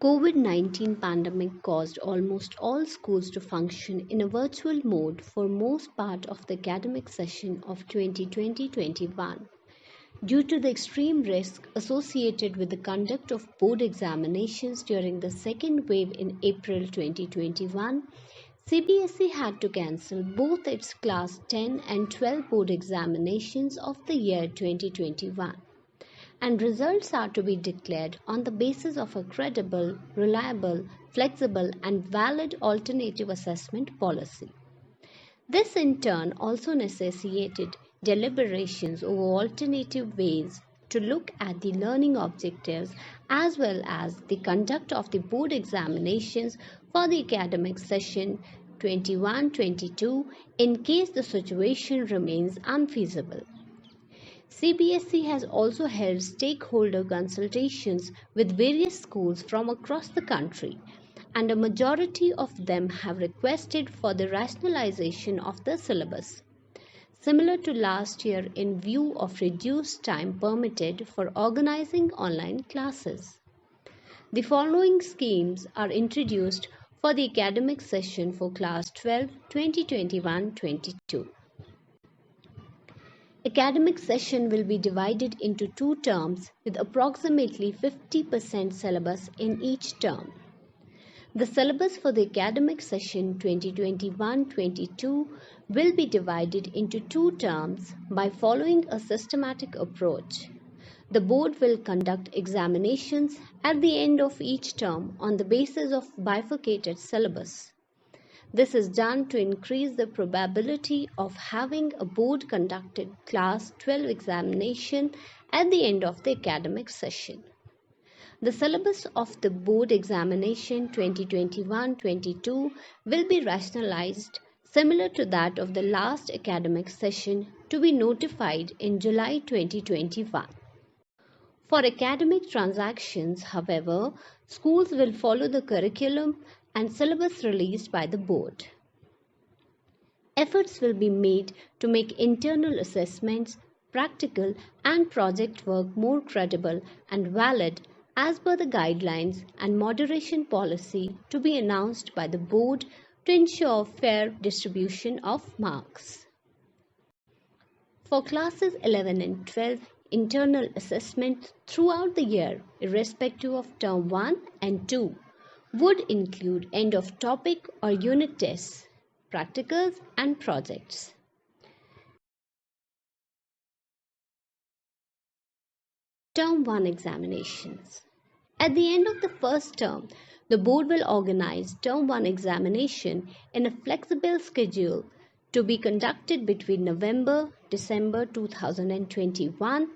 COVID-19 pandemic caused almost all schools to function in a virtual mode for most part of the academic session of 2020-21. Due to the extreme risk associated with the conduct of board examinations during the second wave in April 2021, CBSE had to cancel both its Class 10 and 12 board examinations of the year 2021, and results are to be declared on the basis of a credible, reliable, flexible, and valid alternative assessment policy. This in turn also necessitated deliberations over alternative ways to look at the learning objectives as well as the conduct of the board examinations for the academic session 21-22 in case the situation remains unfeasible. CBSE has also held stakeholder consultations with various schools from across the country, and a majority of them have requested for the rationalization of the syllabus, similar to last year in view of reduced time permitted for organizing online classes. The following schemes are introduced for the academic session for Class 12 2021-22. Academic session will be divided into 2 terms with approximately 50% syllabus in each term. The syllabus for the academic session 2021-22 will be divided into 2 terms by following a systematic approach. The board will conduct examinations at the end of each term on the basis of bifurcated syllabus. This is done to increase the probability of having a board conducted Class 12 examination at the end of the academic session. The syllabus of the board examination 2021-22 will be rationalized similar to that of the last academic session to be notified in July 2021. For academic transactions, however, schools will follow the curriculum and syllabus released by the board. Efforts will be made to make internal assessments, practical and project work more credible and valid as per the guidelines and moderation policy to be announced by the board to ensure fair distribution of marks. For classes 11 and 12, internal assessment throughout the year, irrespective of term 1 and 2, would include end of topic or unit tests, practicals and projects. Term 1 examinations. At the end of the first term, the board will organize term 1 examination in a flexible schedule to be conducted between November-December 2021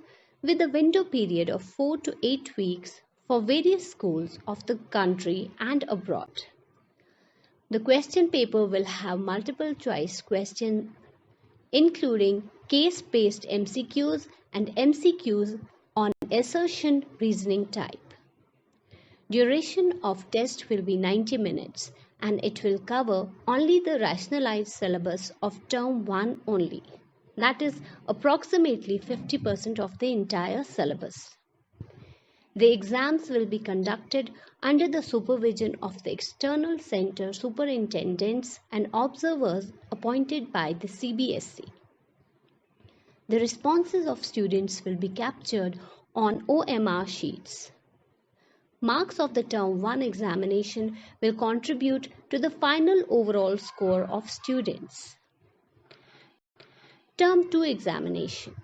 with a window period of 4 to 8 weeks for various schools of the country and abroad. The question paper will have multiple choice questions including case-based MCQs and MCQs on assertion reasoning type. Duration of test will be 90 minutes and it will cover only the rationalized syllabus of term 1 only. That is approximately 50% of the entire syllabus. The exams will be conducted under the supervision of the external center superintendents and observers appointed by the CBSE. The responses of students will be captured on OMR sheets. Marks of the term 1 examination will contribute to the final overall score of students. Term 2 examination.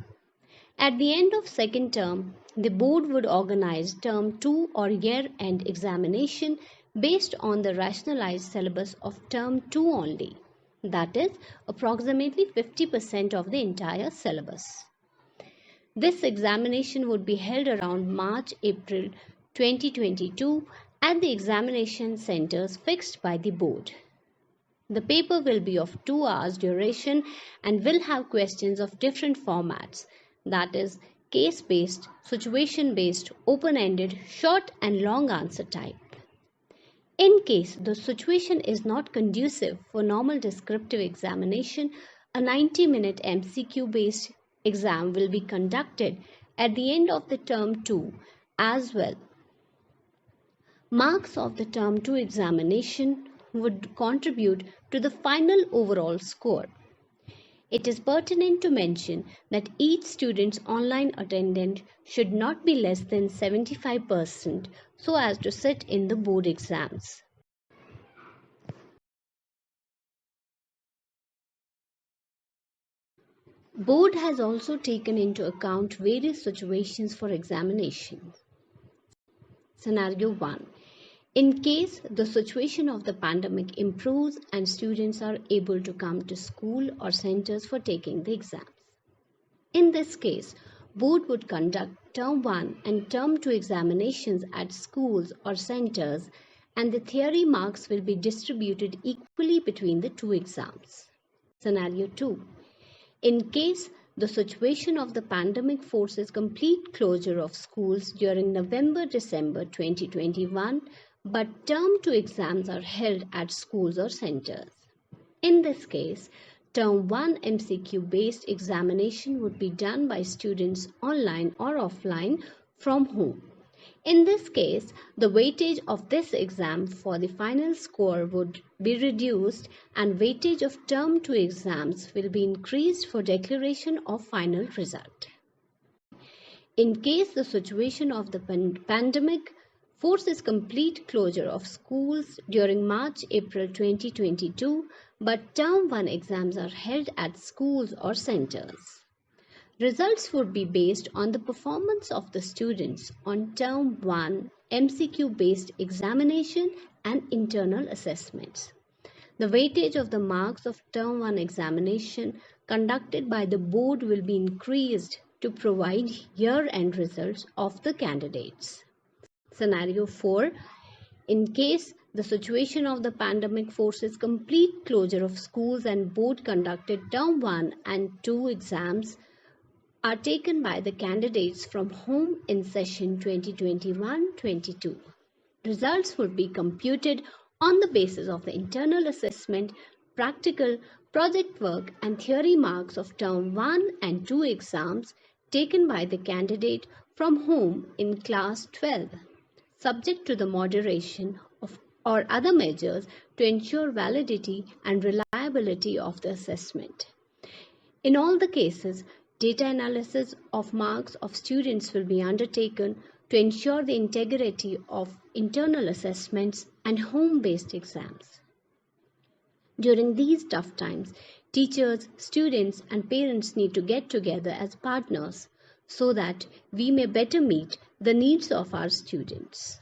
At the end of second term, the board would organize term 2 or year-end examination based on the rationalized syllabus of term 2 only. That is approximately 50% of the entire syllabus. This examination would be held around March-April 2022 at the examination centers fixed by the board. The paper will be of 2 hours duration and will have questions of different formats, that is case-based, situation-based, open-ended, short and long answer type. In case the situation is not conducive for normal descriptive examination, a 90-minute MCQ-based exam will be conducted at the end of the term 2 as well. Marks of the Term 2 examination would contribute to the final overall score. It is pertinent to mention that each student's online attendance should not be less than 75% so as to sit in the board exams. Board has also taken into account various situations for examination. Scenario 1. In case the situation of the pandemic improves and students are able to come to school or centers for taking the exams. In this case, board would conduct Term 1 and Term 2 examinations at schools or centers, and the theory marks will be distributed equally between the two exams. Scenario 2. In case the situation of the pandemic forces complete closure of schools during November-December 2021, but Term 2 exams are held at schools or centers. In this case, Term 1 MCQ-based examination would be done by students online or offline from home. In this case, the weightage of this exam for the final score would be reduced and weightage of Term 2 exams will be increased for declaration of final result. In case the situation of the pandemic forces complete closure of schools during March-April 2022, but Term 1 exams are held at schools or centers. Results would be based on the performance of the students on Term 1 MCQ-based examination and internal assessments. The weightage of the marks of Term 1 examination conducted by the board will be increased to provide year-end results of the candidates. Scenario 4. In case the situation of the pandemic forces complete closure of schools and board conducted Term 1 and 2 exams are taken by the candidates from home in session 2021-22. Results would be computed on the basis of the internal assessment, practical, project work and theory marks of Term 1 and 2 exams taken by the candidate from home in class 12, subject to the moderation of or other measures to ensure validity and reliability of the assessment. In all the cases, data analysis of marks of students will be undertaken to ensure the integrity of internal assessments and home-based exams. During these tough times, teachers, students, and parents need to get together as partners so that we may better meet the needs of our students.